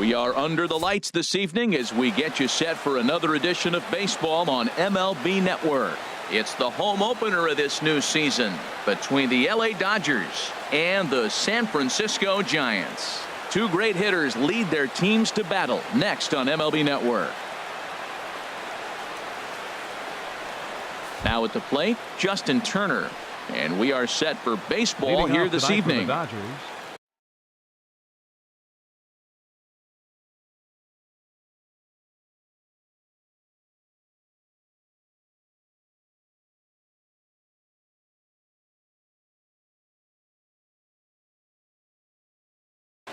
We are under the lights this evening as we get you set for another edition of baseball on MLB Network. It's the home opener of this new season between the LA Dodgers and the San Francisco Giants. Two great hitters lead their teams to battle next on MLB Network. Now at the plate, Justin Turner. And we are set for baseball here this evening.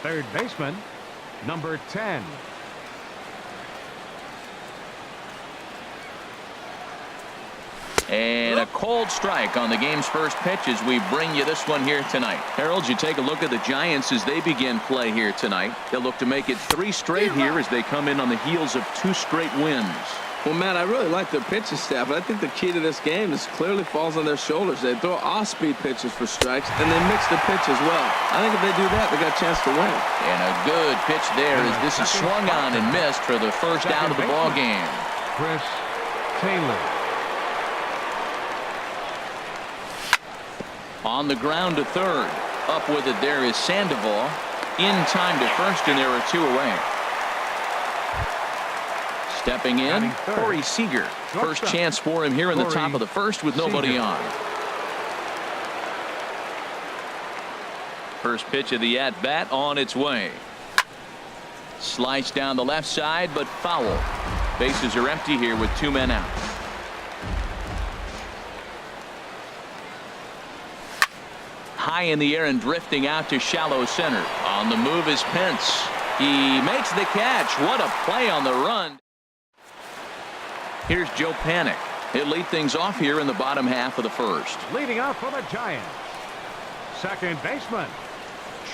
Third baseman, number 10. And a cold strike on the game's first pitch as we bring you this one here tonight. Harold, you take a look at the Giants as they begin play here tonight. They'll look to make it 3 straight here as they come in on the heels of 2 straight wins. Well, Matt, I really like their pitching staff, but I think the key to this game is clearly falls on their shoulders. They throw off-speed pitches for strikes, and they mix the pitch as well. I think if they do that, they got a chance to win. And a good pitch there as this is swung on and missed for the first out of the ball game. Chris Taylor. On the ground to third. Up with it there is Sandoval. In time to first, and there are 2 away. Stepping in, Corey Seager. First chance for him here in the top of the first with nobody on. First pitch of the at-bat on its way. Sliced down the left side, but foul. Bases are empty here with 2 men out. High in the air and drifting out to shallow center. On the move is Pence. He makes the catch. What a play on the run. Here's Joe Panik. He'll lead things off here in the bottom half of the first. Leading off for the Giants, second baseman,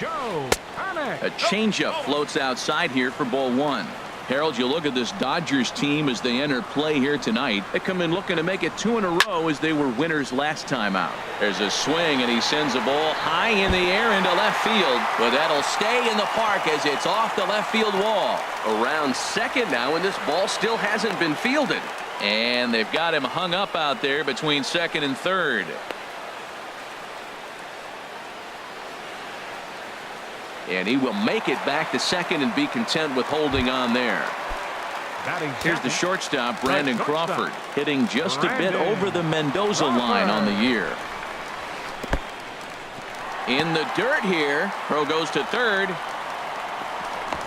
Joe Panik. A changeup floats outside here for ball 1. Harold, you look at this Dodgers team as they enter play here tonight. They come in looking to make it 2 in a row as they were winners last time out. There's a swing, and he sends a ball high in the air into left field. But that'll stay in the park as it's off the left field wall. Around second now, and this ball still hasn't been fielded. And they've got him hung up out there between second and third. And he will make it back to second and be content with holding on there. Here's the shortstop, Brandon Crawford, hitting just a bit over the Mendoza line on the year. In the dirt here. Throw goes to third.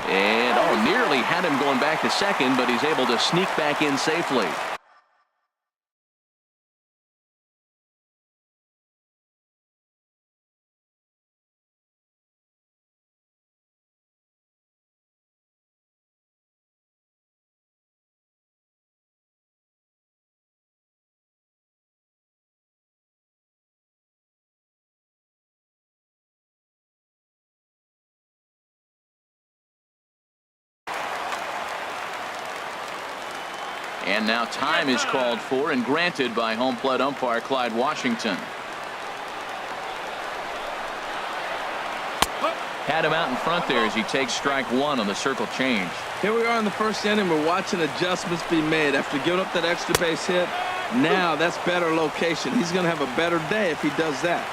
And nearly had him going back to second, but he's able to sneak back in safely. And now time is called for and granted by home plate umpire Clyde Washington. Had him out in front there as he takes strike 1 on the circle change. Here we are in the first inning. We're watching adjustments be made after giving up that extra base hit. Now that's better location. He's going to have a better day if he does that.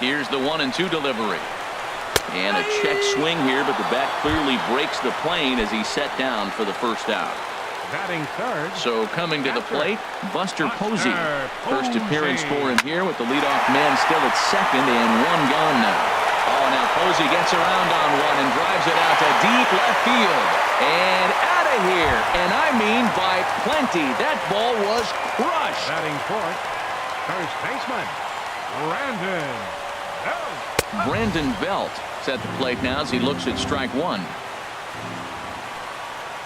Here's the 1-2 delivery. And a check swing here, but the bat clearly breaks the plane as he's set down for the first out. Batting third. So coming to the plate, Buster Posey. First appearance for him here with the leadoff man still at second and 1 gone now. Now Posey gets around on 1 and drives it out to deep left field. And out of here. And I mean by plenty. That ball was crushed. Batting fourth, first baseman, Brandon Belt at the plate now as he looks at strike 1.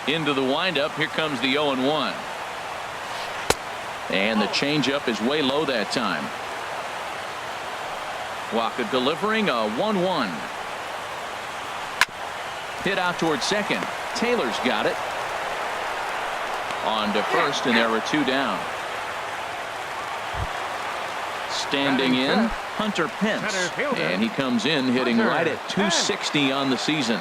Into the windup. Here comes the 0-1. And the changeup is way low that time. Waka delivering a 1-1. Hit out towards second. Taylor's got it. On to first, and there are 2 down. Standing in, Hunter Pence. And he comes in hitting right at 260 on the season.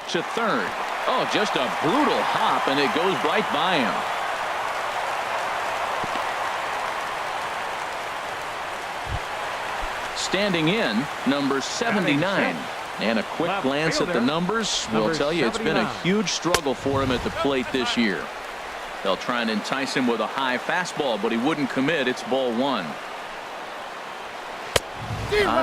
makes a third. Oh, just a brutal hop, and it goes right by him. Standing in, number 79. And a quick glance at the numbers will tell you it's been a huge struggle for him at the plate this year. They'll try and entice him with a high fastball, but he wouldn't commit. It's ball one.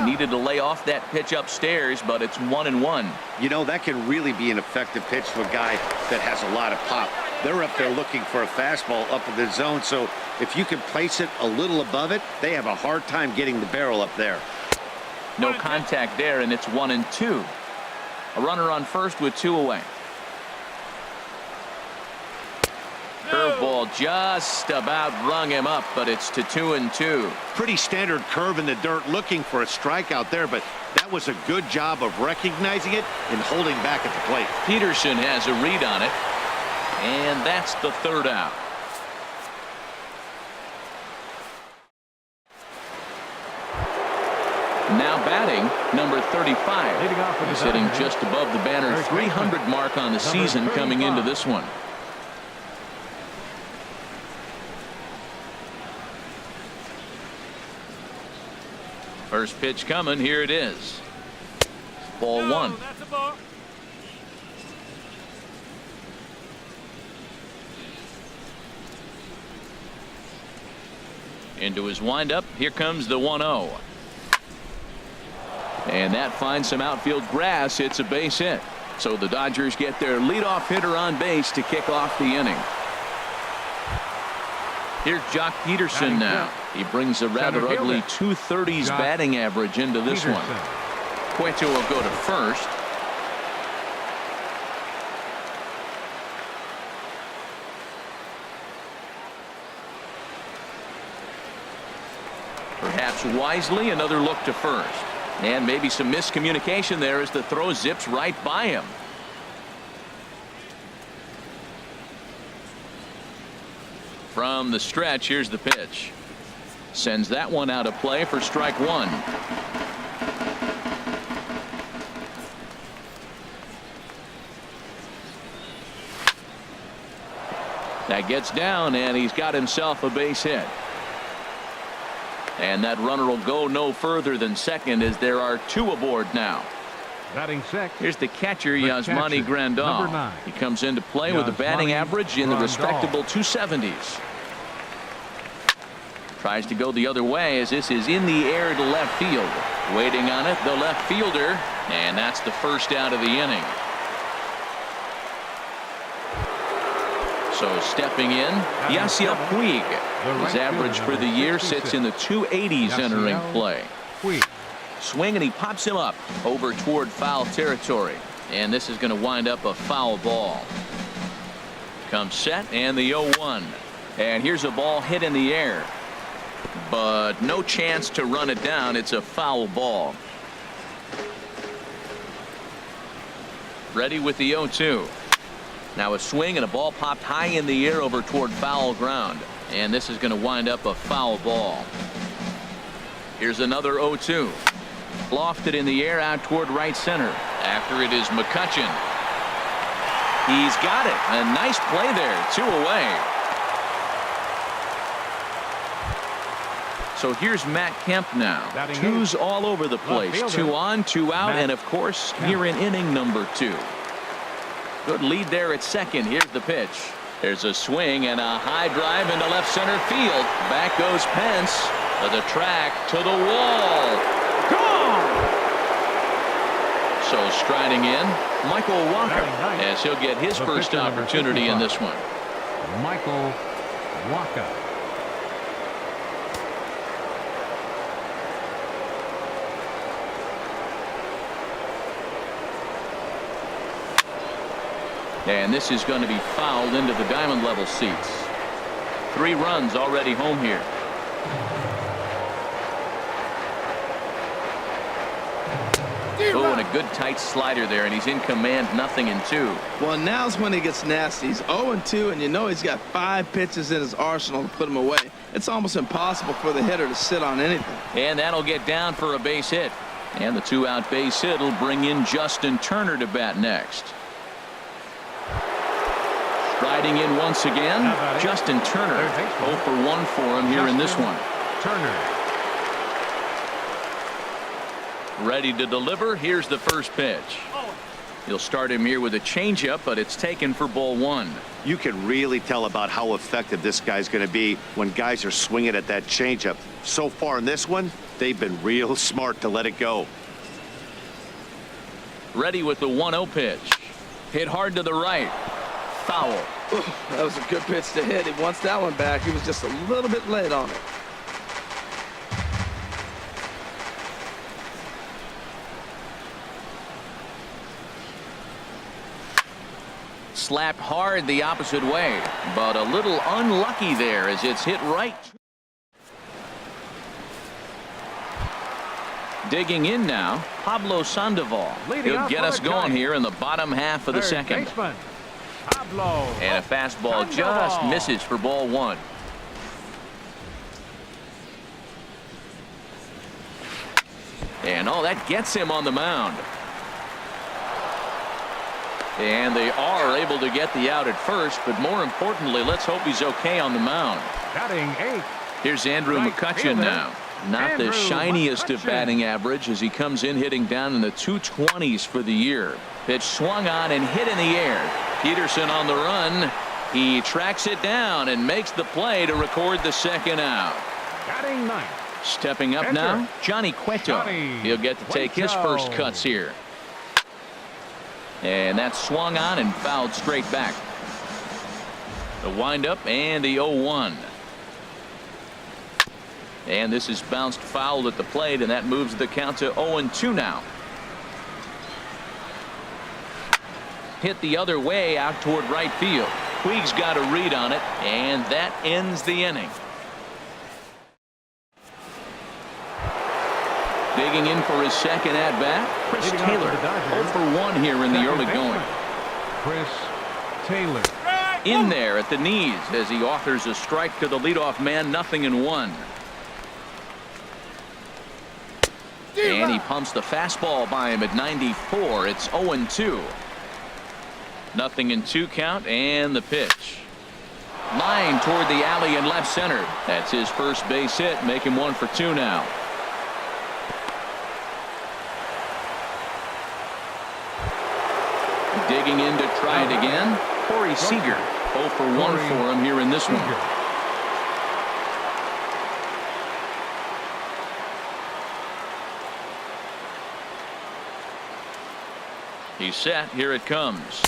Needed to lay off that pitch upstairs, but it's 1-1. You know, that can really be an effective pitch to a guy that has a lot of pop. They're up there looking for a fastball up in the zone, so if you can place it a little above it, they have a hard time getting the barrel up there. No contact there, and it's 1-2. A runner on first with 2 away. Curveball just about rung him up, but it's to 2-2. Pretty standard curve in the dirt, looking for a strikeout there, but that was a good job of recognizing it and holding back at the plate. Peterson has a read on it, and that's the third out. Now batting, number 35. He's hitting just above the banner 300 mark on the season coming into this one. First pitch coming. Here it is. Ball one. Into his windup. Here comes the 1-0. And that finds some outfield grass. It's a base hit. So the Dodgers get their leadoff hitter on base to kick off the inning. Here's Jock Peterson now. He brings a rather ugly 230s batting average into this one. Cueto will go to first. Perhaps wisely, another look to first. And maybe some miscommunication there as the throw zips right by him. From the stretch, here's the pitch. Sends that one out of play for strike one. That gets down, and he's got himself a base hit. And that runner will go no further than second as there are 2 aboard now. Batting sixth. Here's the catcher, Yasmani Grandal. He comes into play with a batting average in the respectable 270s. Tries to go the other way as this is in the air to left field. Waiting on it, the left fielder, and that's the first out of the inning. So stepping in, Yasiel Puig. His average for the year sits in the 280s entering play. Swing, and he pops him up over toward foul territory. And this is going to wind up a foul ball. Comes set, and the 0-1. And here's a ball hit in the air. But no chance to run it down. It's a foul ball. Ready with the 0-2. Now a swing and a ball popped high in the air over toward foul ground. And this is going to wind up a foul ball. Here's another 0-2. Lofted in the air out toward right center. After it is McCutchen. He's got it. A nice play there. 2 away. So here's Matt Kemp now. 2s all over the place. 2 on, 2 out, and of course here in inning number 2. Good lead there at second. Here's the pitch. There's a swing and a high drive into left center field. Back goes Pence to the track, to the wall. Gone! So striding in, Michael Wacha, as he'll get his first opportunity in this one. Michael Wacha. And this is going to be fouled into the diamond level seats. 3 runs already home here. Oh, and a good tight slider there, and he's in command, 0-2. Well, now's when he gets nasty. He's 0-2, and you know he's got 5 pitches in his arsenal to put him away. It's almost impossible for the hitter to sit on anything. And that'll get down for a base hit. And the 2-out base hit will bring in Justin Turner to bat next. Riding in once again, Justin Turner. 0 for 1 for him here in this one. Turner. Ready to deliver. Here's the first pitch. He'll start him here with a changeup, but it's taken for ball 1. You can really tell about how effective this guy's going to be when guys are swinging at that changeup. So far in this one, they've been real smart to let it go. Ready with the 1-0 pitch. Hit hard to the right. Foul. That was a good pitch to hit. He wants that one back. He was just a little bit late on it. Slapped hard the opposite way, but a little unlucky there as it's hit right. Digging in now, Pablo Sandoval. He'll get us going here in the bottom half of the second. Baseman, Pablo. And a fastball just misses for ball 1. And that gets him on the mound. And they are able to get the out at first, but more importantly, let's hope he's okay on the mound. Batting 8th. Here's Andrew McCutchen now. Not the shiniest of batting average as he comes in hitting down in the 220s for the year. Pitch swung on and hit in the air. Peterson on the run. He tracks it down and makes the play to record the second out. Batting 9th. Stepping up now, Johnny Cueto. He'll get to take his first cuts here. And that swung on and fouled straight back. The windup and the 0-1. And this is bounced foul at the plate, and that moves the count to 0-2 now. Hit the other way out toward right field. Puig's got a read on it, and that ends the inning. Digging in for his second at-bat, Chris Taylor. 0 for 1 here in the early going. Chris Taylor. In there at the knees as he offers a strike to the leadoff man, 0-1. And he pumps the fastball by him at 94. It's 0-2. 0-2 count, and the pitch. Line toward the alley in left center. That's his first base hit, make him 1 for 2 now. Digging in to try it again, Corey Seager. 0 for 1 for him here in this one. He's set. Here it comes.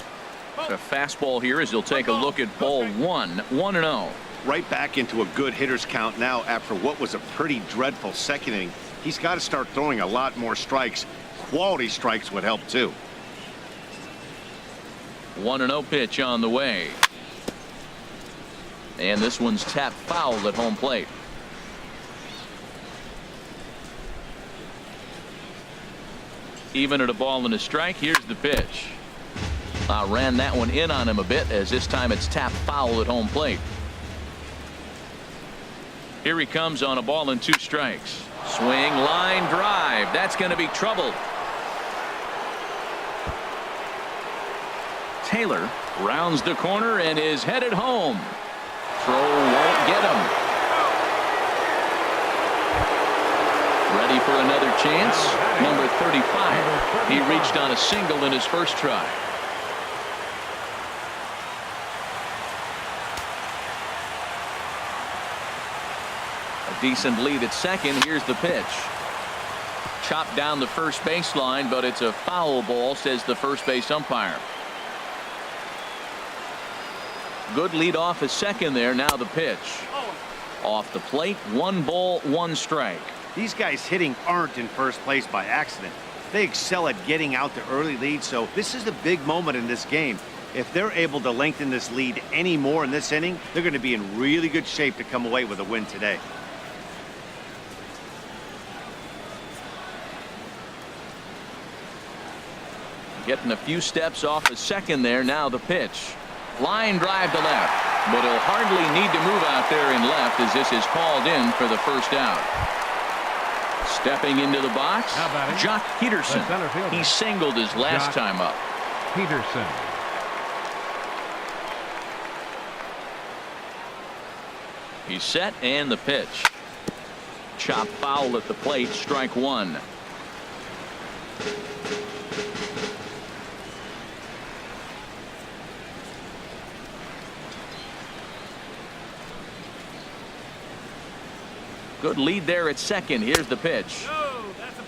A fastball here as he'll take a look at ball 1. 1-0. Right back into a good hitter's count now after what was a pretty dreadful second inning. He's got to start throwing a lot more strikes. Quality strikes would help too. 1-0 pitch on the way. And this one's tapped foul at home plate. Even at a ball and a strike. Here's the pitch. Ran that one in on him a bit as this time it's tapped foul at home plate. Here he comes on a ball and 2 strikes. Swing, line drive. That's going to be trouble. Taylor rounds the corner and is headed home. Throw won't get him. Ready for another chance. Number 35. He reached on a single in his first try. A decent lead at second. Here's the pitch. Chopped down the first baseline, but it's a foul ball, says the first base umpire. Good lead off at second there. Now the pitch. Off the plate. 1 ball, 1 strike. These guys hitting aren't in first place by accident. They excel at getting out to early leads, so this is a big moment in this game. If they're able to lengthen this lead any more in this inning, they're going to be in really good shape to come away with a win today. Getting a few steps off at second there. Now the pitch. Line drive to left, but he'll hardly need to move out there in left as this is called in for the first out. Stepping into the box, Jock Peterson. He singled his last time up. Peterson. He's set and the pitch. Chop foul at the plate, strike one. Good lead there at second. Here's the pitch.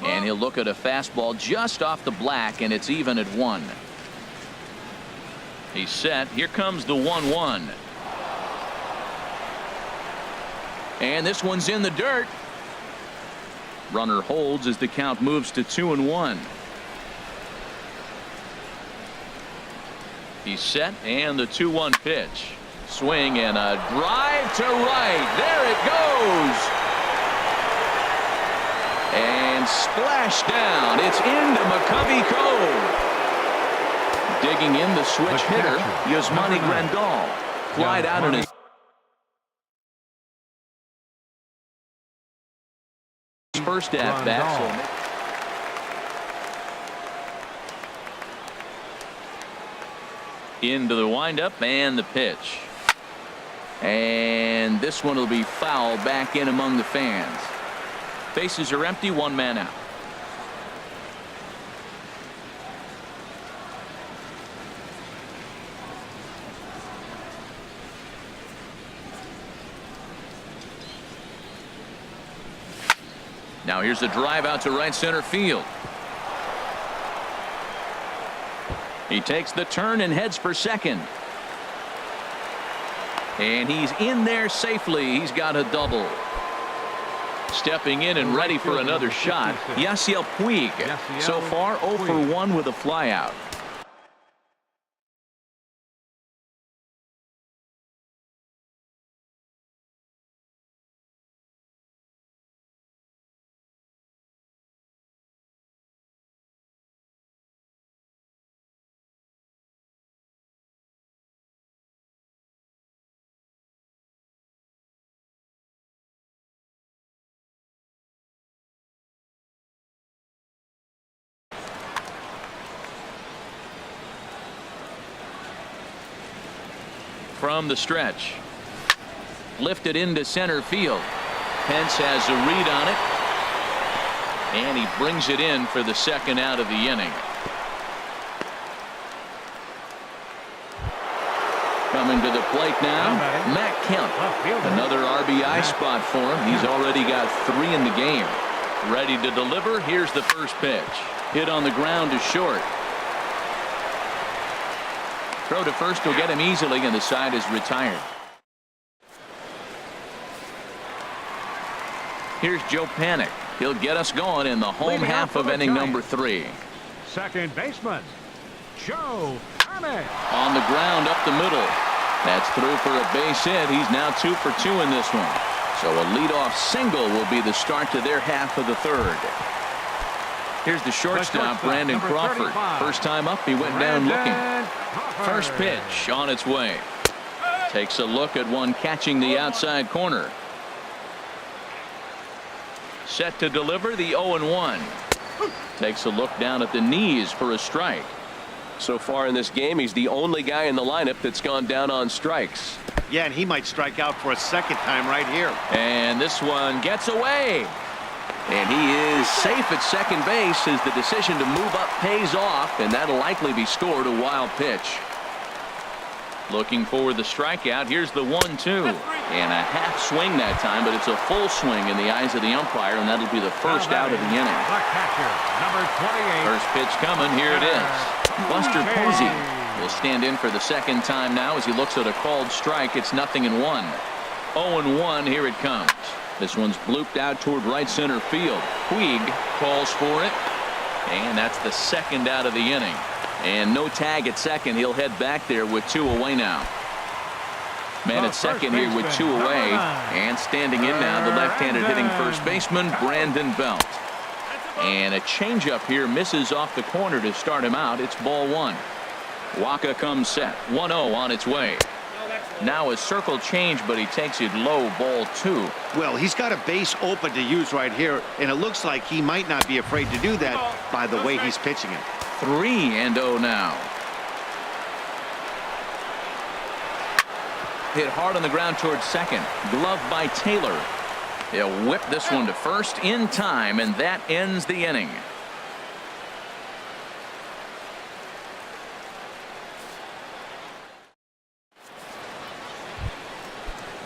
And he'll look at a fastball just off the black, and it's even at 1. He's set. Here comes the 1-1. And this one's in the dirt. Runner holds as the count moves to 2-1. He's set and the 2-1 pitch. Swing and a drive to right. There it goes. And splash down. It's into McCovey Cove. Digging in the switch hitter, Yasmani Grandal. Flied out in his first at bat. Into the windup and the pitch. And this one will be foul back in among the fans. Bases are empty, 1 man out. Now here's a drive out to right center field. He takes the turn and heads for second. And he's in there safely. He's got a double. Stepping in and ready for another shot, Yasiel Puig. So far 0 for 1 with a flyout. From the stretch. Lifted into center field. Pence has a read on it. And he brings it in for the second out of the inning. Coming to the plate now, Matt Kemp. Another RBI spot for him. He's already got 3 in the game. Ready to deliver. Here's the first pitch. Hit on the ground to short. Throw to first will get him easily, and the side is retired. Here's Joe Panik. He'll get us going in the home half of inning number 3. Second baseman, Joe Panik. On the ground up the middle. That's through for a base hit. He's now 2 for 2 in this one. So a leadoff single will be the start to their half of the 3rd. Here's the shortstop, Brandon Crawford. First time up, he went down looking. First pitch on its way. Takes a look at one catching the outside corner. Set to deliver the 0-1. Takes a look down at the knees for a strike. So far in this game, he's the only guy in the lineup that's gone down on strikes. Yeah, and he might strike out for a second time right here. And this one gets away. And he is safe at second base as the decision to move up pays off, and that'll likely be scored. A wild pitch. Looking for the strikeout. Here's the 1-2. And a half swing that time, but it's a full swing in the eyes of the umpire, and that'll be the first out of the inning. The catcher, number 28. First pitch coming. Here it is. Buster Posey will stand in for the second time now as he looks at a called strike. It's 0-1. 0-1. Here it comes. This one's blooped out toward right center field. Puig calls for it. And that's the second out of the inning. And no tag at second. He'll head back there with 2 away now. Man at second here with 2 away. And standing in now, the left-handed hitting first baseman, Brandon Belt. And a changeup here misses off the corner to start him out. It's ball 1. Waka comes set. 1-0 on its way. Now a circle change, but he takes it low, ball 2. Well, he's got a base open to use right here, and it looks like he might not be afraid to do that by the way he's pitching it. 3-0 now. hit hard on the ground towards second. Glove by Taylor. He'll whip this one to first in time, and that ends the inning.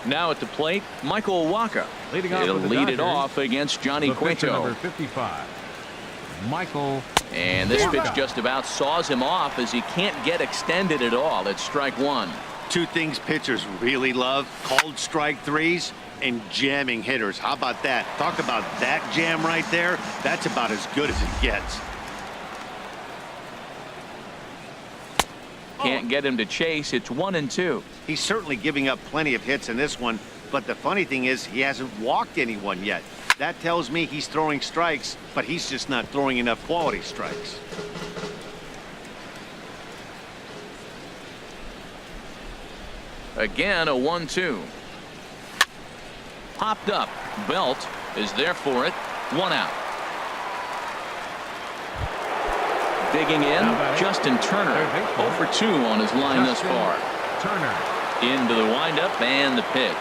Now at the plate, Michael Wacha. Leading off He'll with the lead it Dodgers, off against Johnny the pitcher, Cueto. number 55, Michael. And this pitch Wacha. just about saws him off as he can't get extended at all. It's strike one. Two things pitchers really love: called strike threes and jamming hitters. How about that? Talk about that jam right there. That's about as good as it gets. Can't get him to chase. It's 1-2. He's certainly giving up plenty of hits in this one, but the funny thing is he hasn't walked anyone yet. That tells me he's throwing strikes, but he's just not throwing enough quality strikes. Again, a 1-2. Popped up. Belt is there for it. One out. Digging in, Justin Turner. 0 for 2 on his line thus far. Turner. Into the windup and the pitch.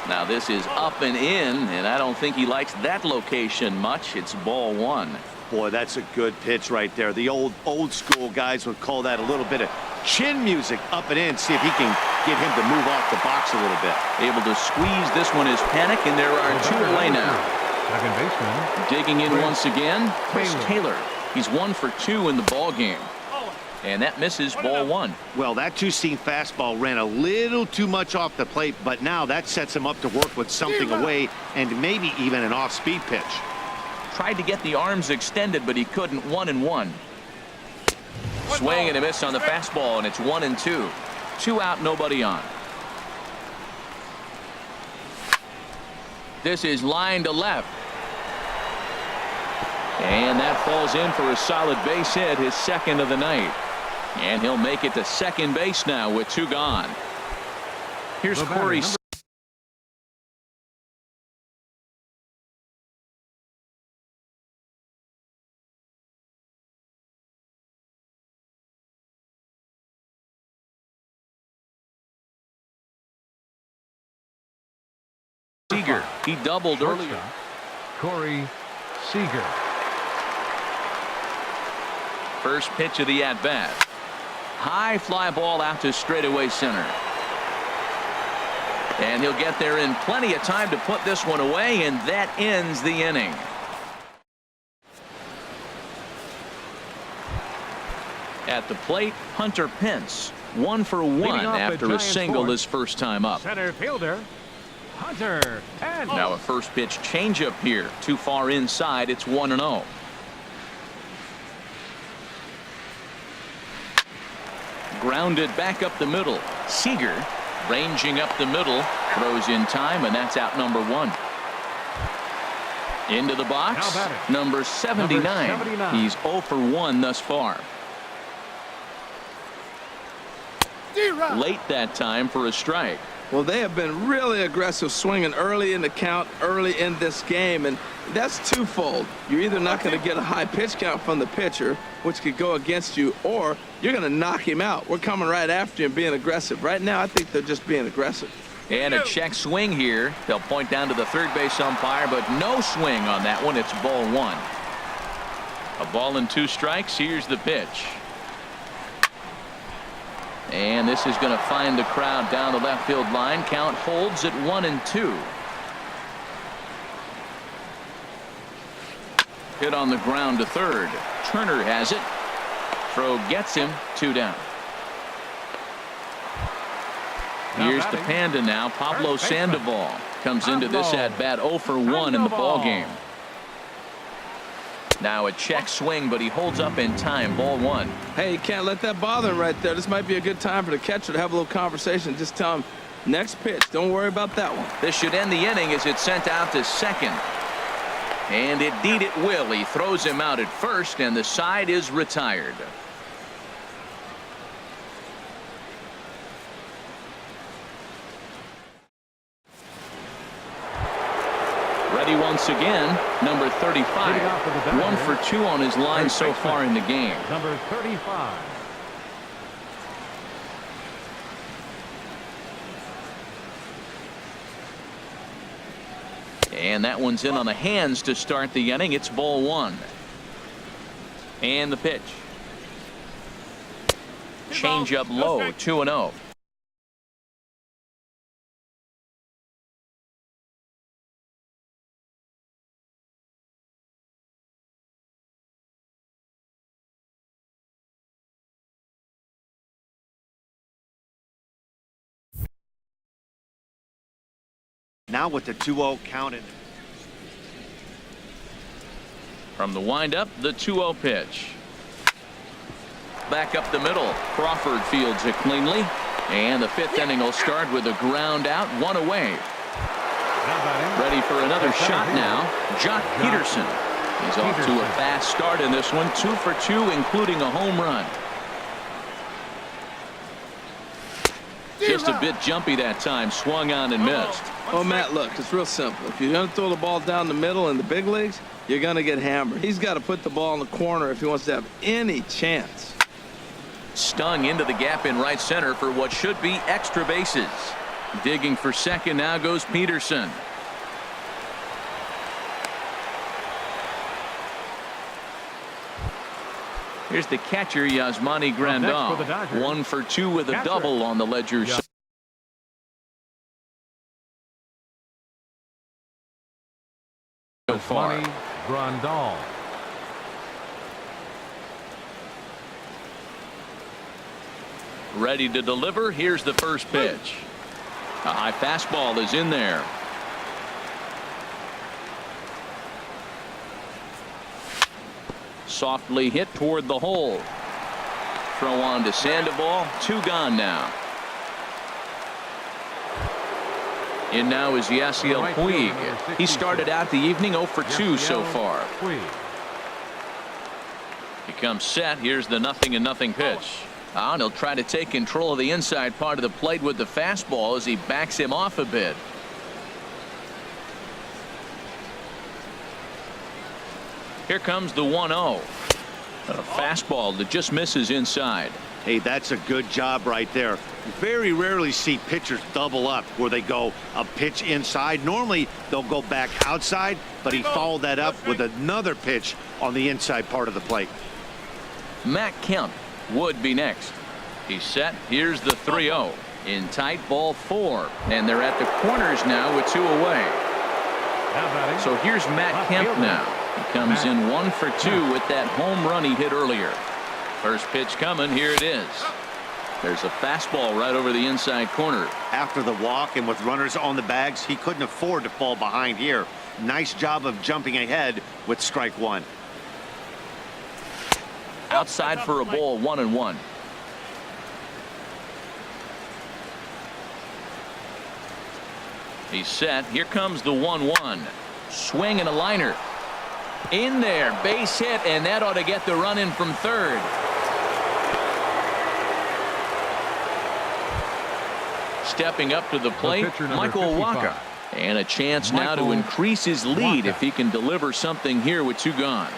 Now this is up and in, and I don't think he likes that location much. It's ball one. Boy, that's a good pitch right there. The old school guys would call that a little bit of chin music, up and in. See if he can get him to move off the box a little bit. Able to squeeze this one is Panic, and there are two away now. Second baseman. Digging in Chris once again, Chris Taylor. Taylor. He's 1 for 2 in the ball game. And that misses ball one. Well, that two-seam fastball ran a little too much off the plate, but now that sets him up to work with something away and maybe even an off-speed pitch. Tried to get the arms extended, but he couldn't. 1-1. Swing and a miss on the fastball, and it's 1-2. 2 out, nobody on. This is line to left. And that falls in for a solid base hit, his second of the night. And he'll make it to second base now with 2 gone. Here's The batter, Corey number Seager. He doubled earlier. Shortstop, Corey Seager. First pitch of the at-bat. High fly ball out to straightaway center. And he'll get there in plenty of time to put this one away, and that ends the inning. At the plate, Hunter Pence. 1 for 1 Leading off after the a Giants' single fourth. his first time up. Center fielder Hunter Pence. Now a first pitch changeup here. Too far inside. It's 1-0. Grounded back up the middle. Seager ranging up the middle. Throws in time, and that's out number 1. Into the box. Now batting. Number 79. Number 79. He's 0 for 1 thus far. Late that time for a strike. Well, they have been really aggressive swinging early in the count, early in this game, and that's twofold. You're either not going to get a high pitch count from the pitcher, which could go against you, or you're going to knock him out. We're coming right after him being aggressive. Right now, I think they're just being aggressive. And a check swing here. They'll point down to the third base umpire, but no swing on that one. It's ball 1. A ball and 2 strikes. Here's the pitch. And this is going to find the crowd down the left field line. Count holds at 1-2. Hit on the ground to third. Turner has it. Throw gets him. 2 down. Now Here's the batting. Panda now. Pablo Third baseman. Sandoval comes into this Pablo at bat 0 for 1 in the ball Sandoval. game. Now a check swing, but he holds up in time. Ball 1. Hey, you can't let that bother him right there. This might be a good time for the catcher to have a little conversation. Just tell him, next pitch. Don't worry about that one. This should end the inning as it's sent out to second. And indeed it will. He throws him out at first, and the side is retired. Ready once again, number 35. Leading off with the batter. 1 for 2 on his line so far in the game. Number 35. And that one's in on the hands to start the inning. It's ball one. And the pitch. Change up low, 2-0. Now with the 2-0 count in. From the windup, the 2-0 pitch. Back up the middle. Crawford fields it cleanly. And the fifth inning will start with a ground out, one away. Ready for another shot now. Jock Peterson. He's off to a fast start in this one. 2 for 2, including a home run. Just a bit jumpy that time. Swung on and missed. Oh, Matt, look, it's real simple. If you're going to throw the ball down the middle in the big leagues, you're going to get hammered. He's got to put the ball in the corner if he wants to have any chance. Stung into the gap in right center for what should be extra bases. Digging for second now goes Peterson. Here's the catcher, Yasmani Grandal. 1 for 2 with a double on the ledger. So far. Grandal. Ready to deliver. Here's the first pitch. A high fastball is in there. Softly hit toward the hole. Throw on to Sandoval. 2 gone now. In now is Yasiel Puig. He started out the evening 0 for 2 so far. He comes set. Here's the 0-0 pitch. And he'll try to take control of the inside part of the plate with the fastball as he backs him off a bit. Here comes the 1-0. A fastball that just misses inside. Hey, that's a good job right there. You very rarely see pitchers double up where they go a pitch inside. Normally they'll go back outside, but he followed that up with another pitch on the inside part of the plate. Matt Kemp would be next. He's set. Here's the 3-0. In tight, ball 4. And they're at the corners now with 2 away. So here's Matt Kemp now. He comes in 1 for 2 with that home run he hit earlier. First pitch coming. Here it is. There's a fastball right over the inside corner. After the walk and with runners on the bags, he couldn't afford to fall behind here. Nice job of jumping ahead with strike 1. Outside for a ball, 1-1. He's set. Here comes the 1-1. Swing and a liner. In there, base hit, and that ought to get the run in from third. Stepping up to the plate, Michael Wacha. And a chance now to increase his lead if he can deliver something here with 2 gone.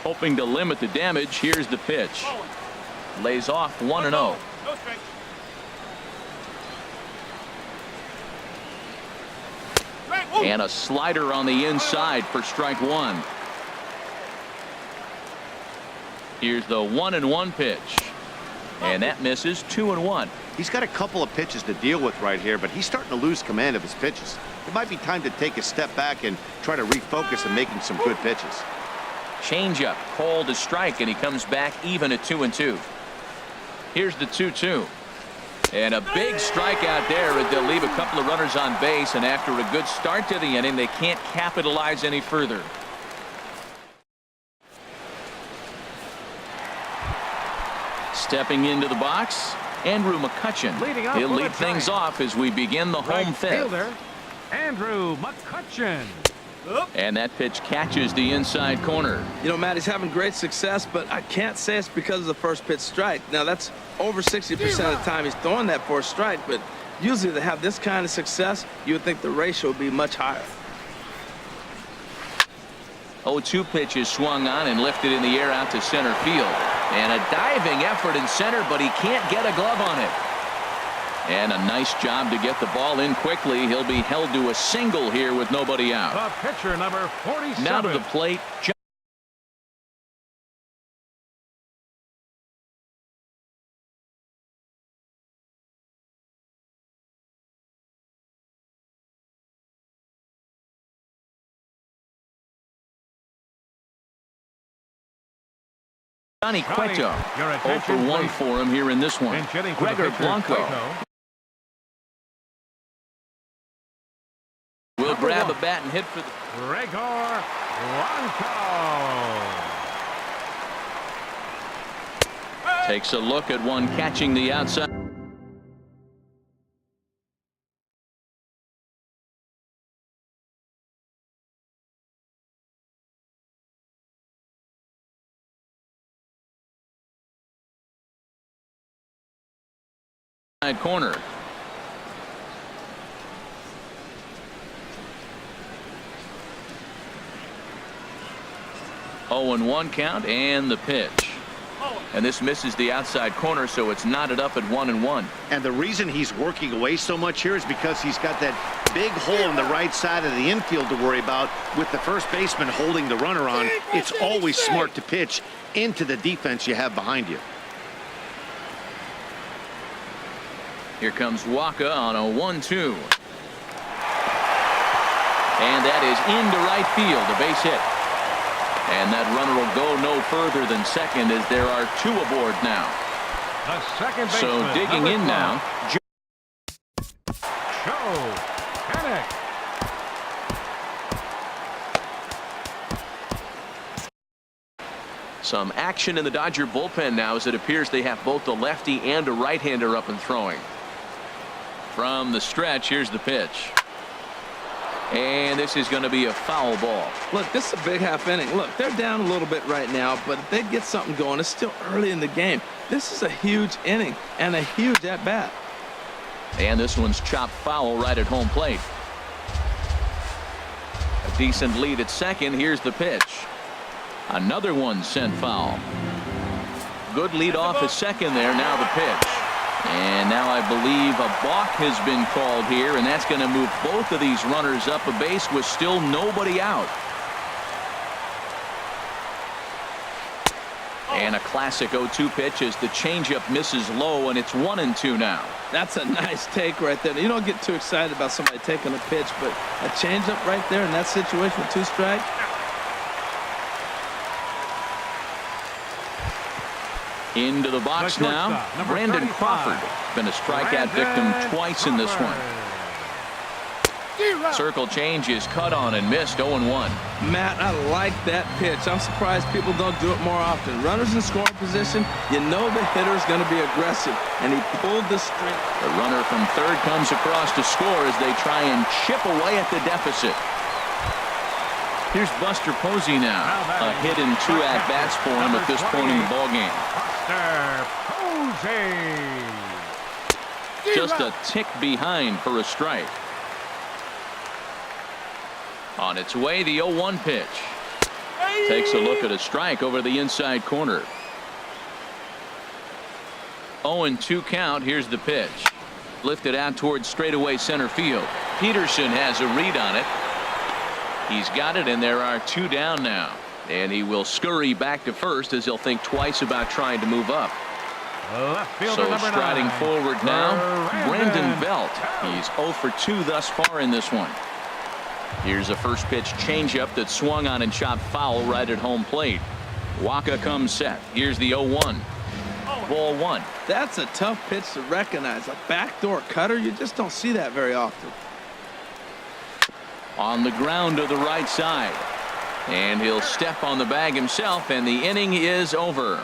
Hoping to limit the damage, here's the pitch. Lays off 1-0. And a slider on the inside for strike one. Here's the 1-1 pitch. And that misses. 2-1. He's got a couple of pitches to deal with right here, but he's starting to lose command of his pitches. It might be time to take a step back and try to refocus on making some good pitches. Changeup called a strike, and he comes back even at 2-2. Here's the 2-2. And a big strikeout there, and they'll leave a couple of runners on base, and after a good start to the inning, they can't capitalize any further. Stepping into the box, Andrew McCutchen. He'll lead things off as we begin the home fifth. Fielder, Andrew McCutchen. And that pitch catches the inside corner. You know, Matt, he's having great success, but I can't say it's because of the first pitch strike. Now, that's over 60% of the time he's throwing that for a strike, but usually to have this kind of success, you would think the ratio would be much higher. 0-2 pitch is swung on and lifted in the air out to center field. And a diving effort in center, but he can't get a glove on it. And a nice job to get the ball in quickly. He'll be held to a single here with nobody out. The pitcher, number 47. Now to the plate. Johnny Cueto. 0 for 1 for him here in this one. Gregor Blanco will grab a bat and hit for the Gregor Blanco. Takes a look at one catching the outside. Corner. Oh, and 1 count, and the pitch. And this misses the outside corner, so it's knotted up at 1-1. And the reason he's working away so much here is because he's got that big hole on the right side of the infield to worry about. With the first baseman holding the runner on, it's always smart to pitch into the defense you have behind you. Here comes Waka on a 1-2. And that is into right field, a base hit. And that runner will go no further than second as there are 2 aboard now. The second baseman, so digging in now. Joe Panik. Some action in the Dodger bullpen now as it appears they have both a lefty and a right-hander up and throwing. From the stretch, here's the pitch. And this is going to be a foul ball. Look, this is a big half inning. Look, they're down a little bit right now, but if they get something going, it's still early in the game. This is a huge inning and a huge at-bat. And this one's chopped foul right at home plate. A decent lead at second. Here's the pitch. Another one sent foul. Good lead off at second there. Now the pitch. And now I believe a balk has been called here, and that's going to move both of these runners up a base with still nobody out. And a classic 0-2 pitch as the changeup misses low, and it's 1-2 now. That's a nice take right there. You don't get too excited about somebody taking a pitch, but a changeup right there in that situation with 2 strikes. Into the box now, Brandon Crawford. Been a strikeout victim twice in this one. Circle change is cut on and missed. 0-1. Matt, I like that pitch. I'm surprised people don't do it more often. Runners in scoring position, you know the hitter's going to be aggressive, and he pulled the string. The runner from third comes across to score as they try and chip away at the deficit. Here's Buster Posey now. A hit and 2 at-bats for him at this point in the ballgame. Posey. Just a tick behind for a strike. On its way, the 0-1 pitch. Takes a look at a strike over the inside corner. 0-2 count. Here's the pitch. Lifted out towards straightaway center field. Peterson has a read on it. He's got it, and there are 2 down now. And he will scurry back to first as he'll think twice about trying to move up. Left fielder So number striding 9. forward now, Brandon Belt. Belt. He's 0 for 2 thus far in this one. Here's a first pitch changeup that swung on and chopped foul right at home plate. Waka comes set. Here's the 0-1. Ball 1. That's a tough pitch to recognize. A backdoor cutter, you just don't see that very often. On the ground to the right side. And he'll step on the bag himself, and the inning is over.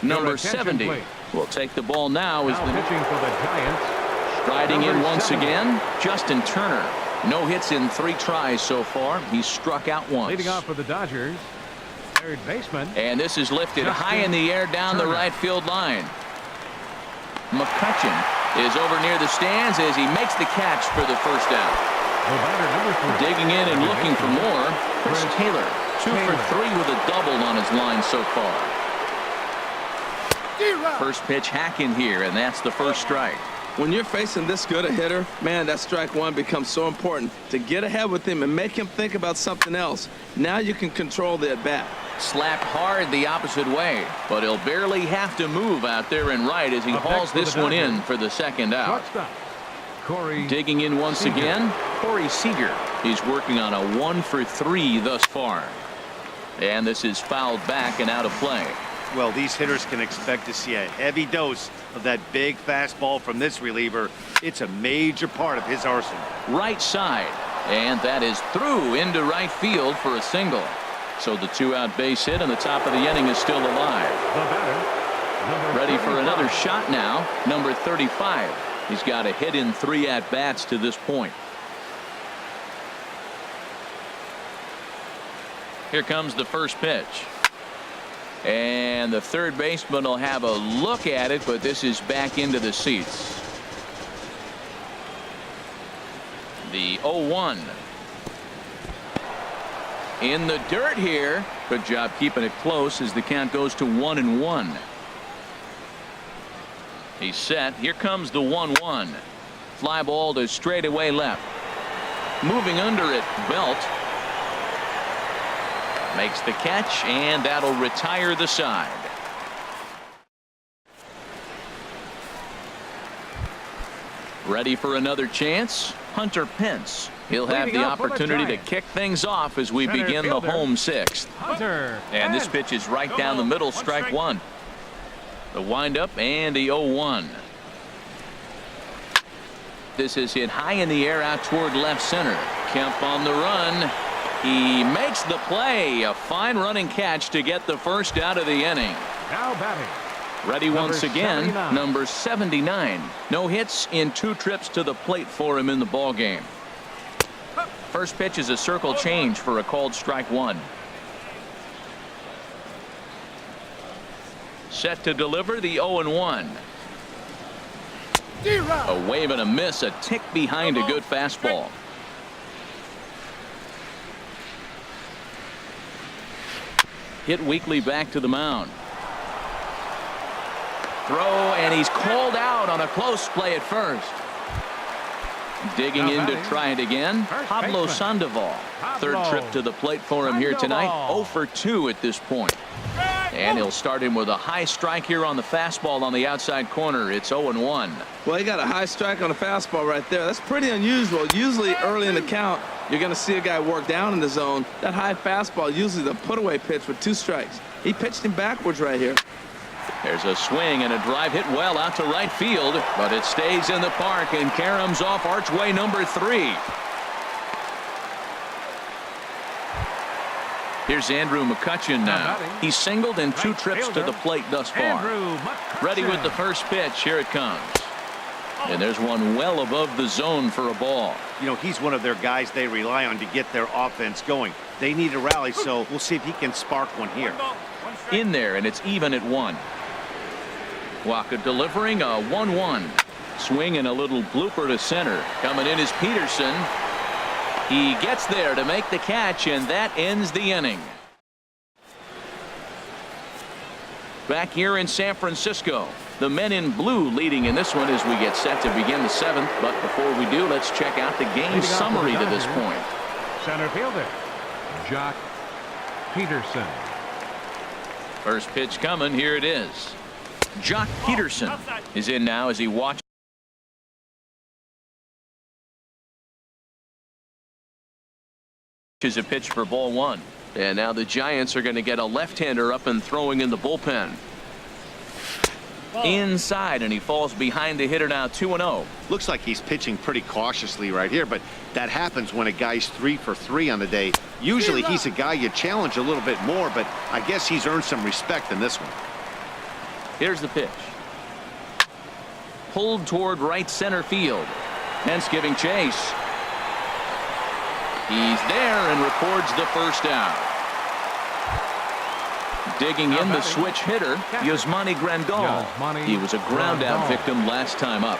Number 70 will take the ball now as Now the pitching for the Giants. striding in Number once 70. again. Justin Turner. No hits in 3 tries so far. He's struck out once. Leading off for the Dodgers. Third baseman. And this is lifted Justin high in the air down the Turner. right field line. McCutchen is over near the stands as he makes the catch for the first out. The batter number 3. Digging in and looking for more, Chris Taylor. 2 for 3 with a double on his line so far. First pitch hacking here, and that's the first strike. When you're facing this good a hitter, man, that strike 1 becomes so important to get ahead with him and make him think about something else. Now you can control the at-bat. Slapped hard the opposite way, but he'll barely have to move out there and right as he Up hauls next for this the one Dodgers. in for the second out. Shortstop. Corey. Digging in once Seager. again, Corey Seager. He's working on a 1 for 3 thus far. And this is fouled back and out of play. Well, these hitters can expect to see a heavy dose of that big fastball from this reliever. It's a major part of his arsenal. Right side, and that is through into right field for a single. So the 2-out base hit, and the top of the inning is still alive. The batter. Number Ready for 35. another shot now. Number 35. He's got a hit in 3 at-bats to this point. Here comes the first pitch. And the third baseman will have a look at it, but this is back into the seats. The 0-1. In the dirt here. Good job keeping it close as the count goes to 1-1. He's set. Here comes the 1-1. Fly ball to straightaway left. Moving under it, Belt. Makes the catch, and that'll retire the side. Ready for another chance? Hunter Pence. He'll have Leading the up for the opportunity to Giants. kick things off as we Center begin fielder. the home 6th. Hunter. And this Pence. pitch is right down the middle, strike 1. The windup and the 0-1. This is hit high in the air out toward left center. Kemp on the run. He makes the play. A fine running catch to get the first out of the inning. Now batting. Ready Number once again, 79. number 79. No hits in 2 trips to the plate for him in the ball game. First pitch is a circle change for a called strike 1. Set to deliver the 0-1. A wave and a miss, a tick behind a good fastball. Hit weakly back to the mound. Throw, and he's called out on a close play at first. Digging Now in to batting, try it again, first Pablo baseman. Sandoval. Third Pablo trip to the plate for him here tonight. Sandoval. 0 for 2 at this point. And he'll start him with a high strike here on the fastball on the outside corner. It's 0-1. Well, he got a high strike on the fastball right there. That's pretty unusual. Usually early in the count, you're going to see a guy work down in the zone. That high fastball, usually the put-away pitch with 2 strikes. He pitched him backwards right here. There's a swing and a drive hit well out to right field, but it stays in the park and caroms off archway number 3. Here's Andrew McCutchen now. He's singled in 2 trips to the plate thus far. Andrew McCutchen. Ready with the first pitch. Here it comes. And there's one well above the zone for a ball. You know, he's one of their guys they rely on to get their offense going. They need a rally, so we'll see if he can spark one here. In there, and it's even at 1. Waka delivering a 1-1. Swing and a little blooper to center. Coming in is Peterson. He gets there to make the catch, and that ends the inning. Back here in San Francisco, the men in blue leading in this one as we get set to begin the 7th. But before we do, let's check out the game summary to this point. Center fielder, Jock Peterson. First pitch coming. Here it is. Jock Peterson is in now as he watches a pitch for ball 1. And now the Giants are going to get a left-hander up and throwing in the bullpen. Inside, and he falls behind the hitter now. 2-0. Looks like he's pitching pretty cautiously right here, but that happens when a guy's 3 for 3 on the day. Usually he's a guy you challenge a little bit more, but I guess he's earned some respect in this one. Here's the pitch. Pulled toward right center field. Pence giving chase. He's there and records the first out. Digging in the switch hitter, Yasmani Grandal. He was a ground out victim last time up.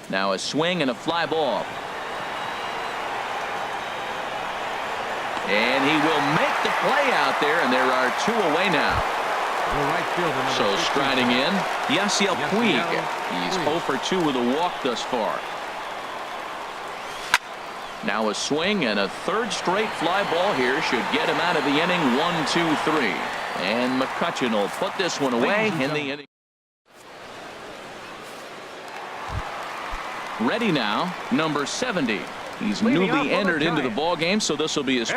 Now a swing and a fly ball. And he will make the play out there, and there are 2 away now. So striding in, Yasiel Puig. He's 0 for 2 with a walk thus far. Now a swing and a 3rd straight fly ball here should get him out of the inning. 1-2-3. And McCutchen will put this one away in the inning. Ready now, number 70. He's newly entered into the ball game, so this will be his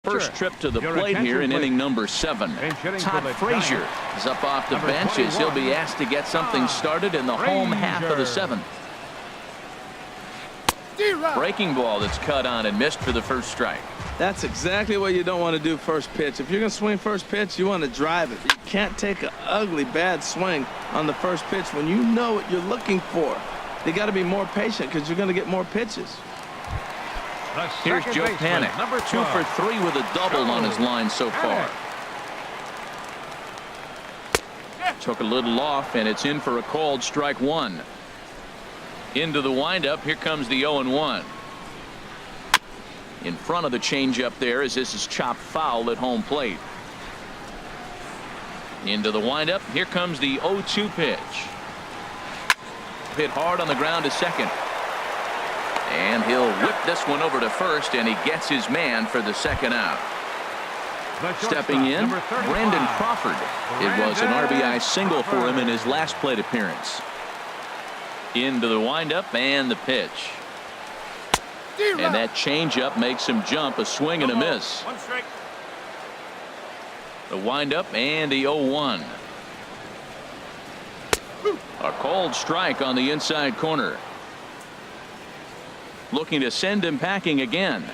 first trip to the plate here in inning number 7. Todd Frazier is up off the bench as he'll be asked to get something started in the home half of the 7th. Breaking ball that's cut on and missed for the first strike. That's exactly what you don't want to do first pitch. If you're going to swing first pitch, you want to drive it. You can't take an ugly, bad swing on the first pitch when you know what you're looking for. You got to be more patient because you're going to get more pitches. Here's Joe Panik, 2 for 3 with a double on his line so far. Took a little off, and it's in for a called strike 1. Into the windup. Here comes the 0-1. In front of the changeup there as this is chopped foul at home plate. Into the windup. Here comes the 0-2 pitch. Hit hard on the ground to second. And he'll whip this one over to first, and he gets his man for the second out. Stepping in, Brandon Crawford. It was an RBI single for him in his last plate appearance. Into the windup and the pitch. And that changeup makes him jump. A swing and a miss. The windup and the 0-1. A called strike on the inside corner. Looking to send him packing again.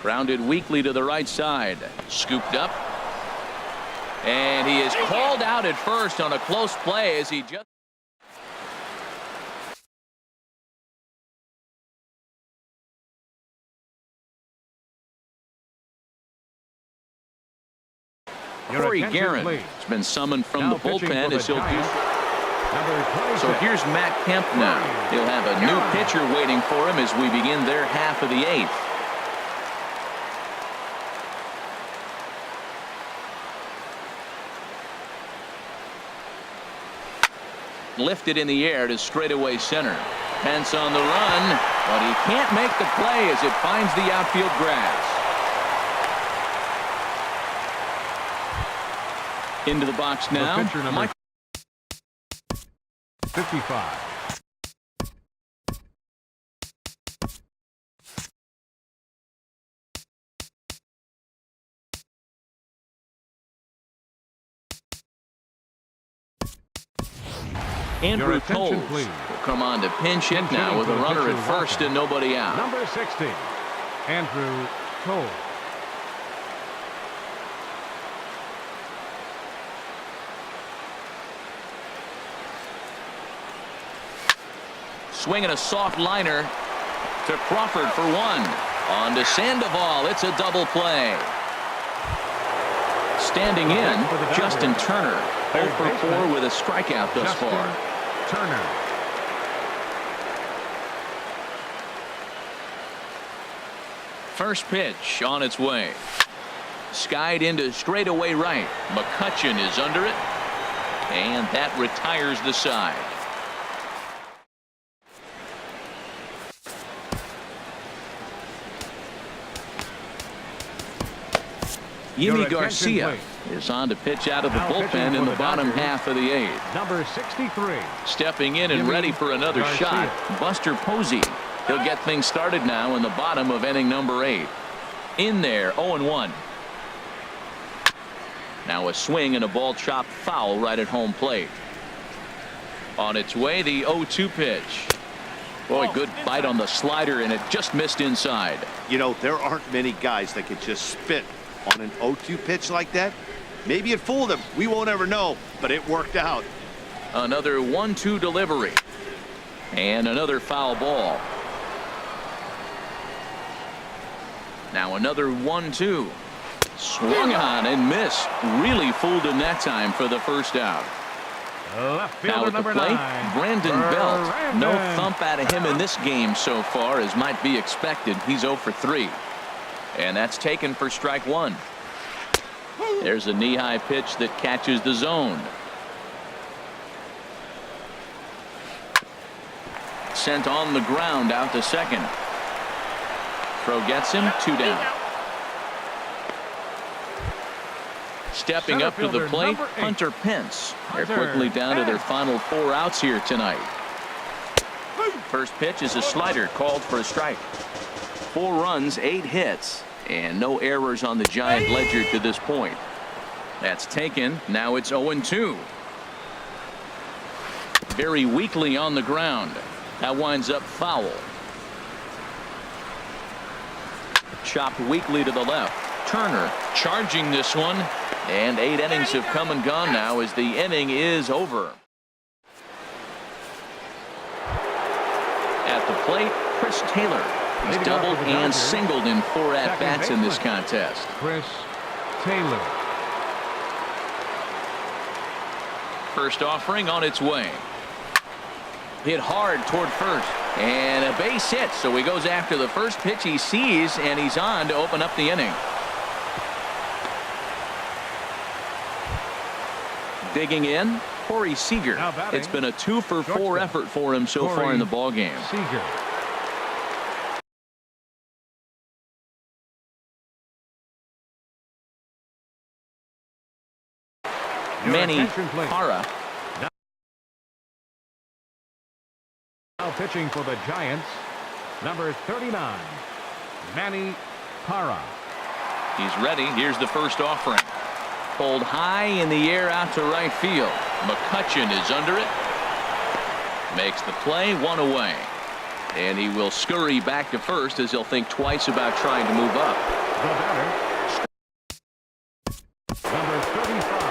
Grounded weakly to the right side. Scooped up. And he is called out at first on a close play as he just. Corey Guerin has been summoned from the bullpen as he'll do. So here's Matt Kemp now. He'll have a new pitcher waiting for him as we begin their half of the 8th. Lifted in the air to straightaway center. Pence on the run, but he can't make the play as it finds the outfield grass. Into the box now. The pitcher number 55. Andrew Toles, come on to pinch hit now with a runner at first and nobody out. Number 60, Andrew Cole. Swinging a soft liner to Crawford for one. On to Sandoval. It's a double play. Standing in, Justin Turner. 0 for 4 with a strikeout thus far. Turner. First pitch on its way. Skied into straightaway right. McCutchen is under it. And that retires the side. Yimi Garcia is on to pitch out of the bullpen in the bottom half of the 8th. Number 63. Stepping in and ready for another shot, Buster Posey. He'll get things started now in the bottom of inning number 8. In there, 0-1. Now a swing and a ball chopped foul right at home plate. On its way, the 0-2 pitch. Boy, good bite on the slider, and it just missed inside. You know, there aren't many guys that could just spit on an 0-2 pitch like that. Maybe it fooled him. We won't ever know, but it worked out. Another 1-2 delivery. And another foul ball. Now another 1-2. Swung on and missed. Really fooled him that time for the first out. Now at the plate, Brandon Belt. No thump out of him in this game so far, as might be expected. He's 0 for 3. And that's taken for strike 1. There's a knee-high pitch that catches the zone. Sent on the ground out to second. Throw gets him, 2 down. Stepping up to the plate, Hunter Pence. They're quickly down to their final 4 outs here tonight. First pitch is a slider called for a strike. 4 runs, 8 hits, and no errors on the Giant ledger to this point. That's taken. Now it's 0-2. Very weakly on the ground. That winds up foul. Chopped weakly to the left. Turner charging this one. And 8 innings have come and gone now as the inning is over. At the plate, Chris Taylor. He's doubled and singled in 4 at-bats in this contest. Chris Taylor. First offering on its way. Hit hard toward first. And a base hit. So he goes after the first pitch he sees, and he's on to open up the inning. Digging in, Corey Seager. It's been a 2 for 4 effort for him so far in the ballgame. Seager. Manny Parra. Now pitching for the Giants, number 39, Manny Parra. He's ready. Here's the first offering. Pulled high in the air out to right field. McCutchen is under it. Makes the play, 1 away. And he will scurry back to first as he'll think twice about trying to move up. The batter, number 35.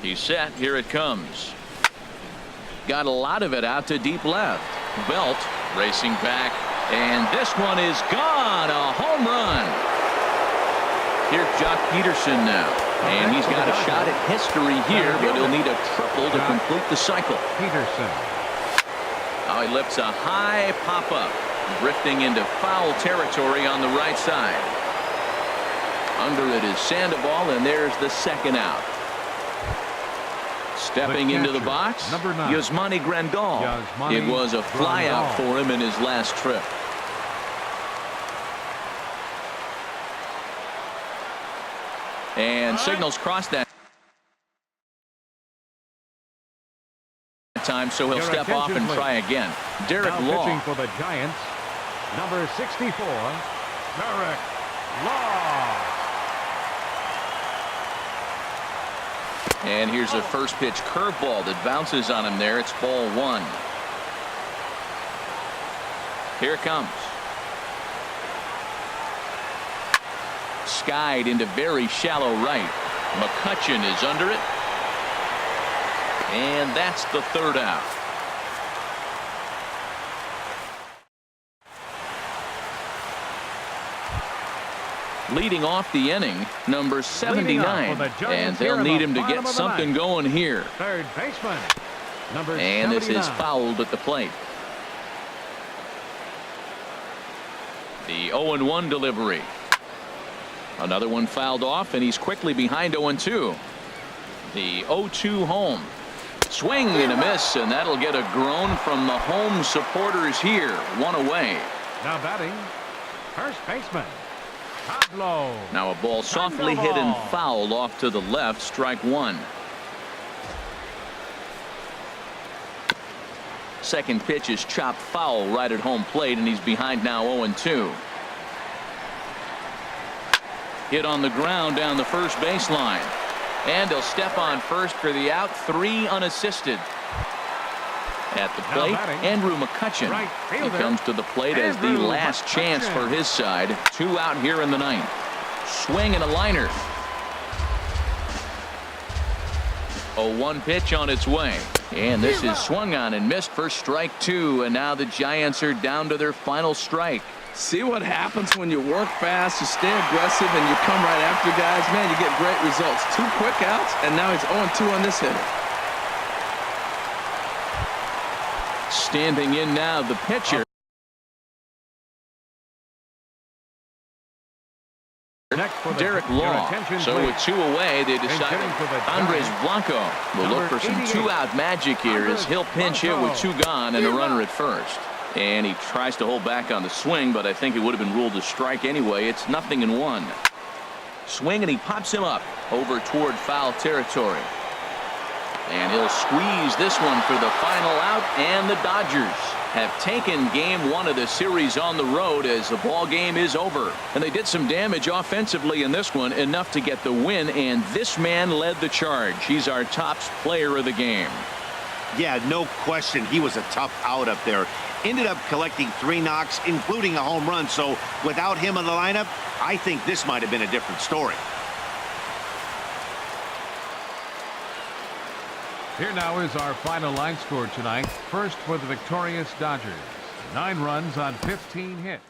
He's set. Here it comes. Got a lot of it out to deep left. Belt racing back, and this one is gone. A home run. Here's Jock Peterson now, and he's got a shot at history here, but he'll need a triple to complete the cycle. Peterson. Now he lifts a high pop-up, drifting into foul territory on the right side. Under it is Sandoval, and there's the second out. Stepping into the box, number 9. Yasmani Grandal. It was a flyout for him in his last trip. And signals cross that time, so he'll step off and try again. Derek Law. Pitching for the Giants, number 64, Derek Law. And here's a first pitch curveball that bounces on him there. It's ball 1. Here it comes. Skied into very shallow right. McCutchen is under it. And that's the third out. Leading off the inning, number 79. And they'll need him to get something going here. Third baseman, number 79. And this is fouled at the plate. The 0-1 delivery. Another one fouled off, and he's quickly behind 0-2. The 0-2 home. Swing and a miss, and that'll get a groan from the home supporters here. 1 away. Now batting, first baseman, Pablo. Now a ball softly hit and fouled off to the left. Strike 1. Second pitch is chopped foul right at home plate, and he's behind now 0-2. Hit on the ground down the first baseline. And he'll step on first for the out. 3 unassisted. At the plate, Andrew McCutchen. He comes to the plate as the last chance for his side. 2 out here in the 9th. Swing and a liner. 0-1 pitch on its way. And this is swung on and missed for strike 2. And now the Giants are down to their final strike. See what happens when you work fast, you stay aggressive, and you come right after guys. Man, you get great results. 2 quick outs, and now he's 0-2 on this hitter. Standing in now, the pitcher. Derek Law. So with 2 away, they decided Andres Blanco will look for some 2-out magic here as he'll pinch hit with 2 gone and a runner at first. And he tries to hold back on the swing, but I think it would have been ruled a strike anyway. It's 0-1. Swing, and he pops him up over toward foul territory. And he'll squeeze this one for the final out, and the Dodgers have taken game 1 of the series on the road as the ball game is over. And they did some damage offensively in this one, enough to get the win, and this man led the charge. He's our top player of the game. Yeah, no question. He was a tough out up there. Ended up collecting 3 knocks, including a home run. So without him in the lineup, I think this might have been a different story. Here now is our final line score tonight. First for the victorious Dodgers. 9 runs on 15 hits.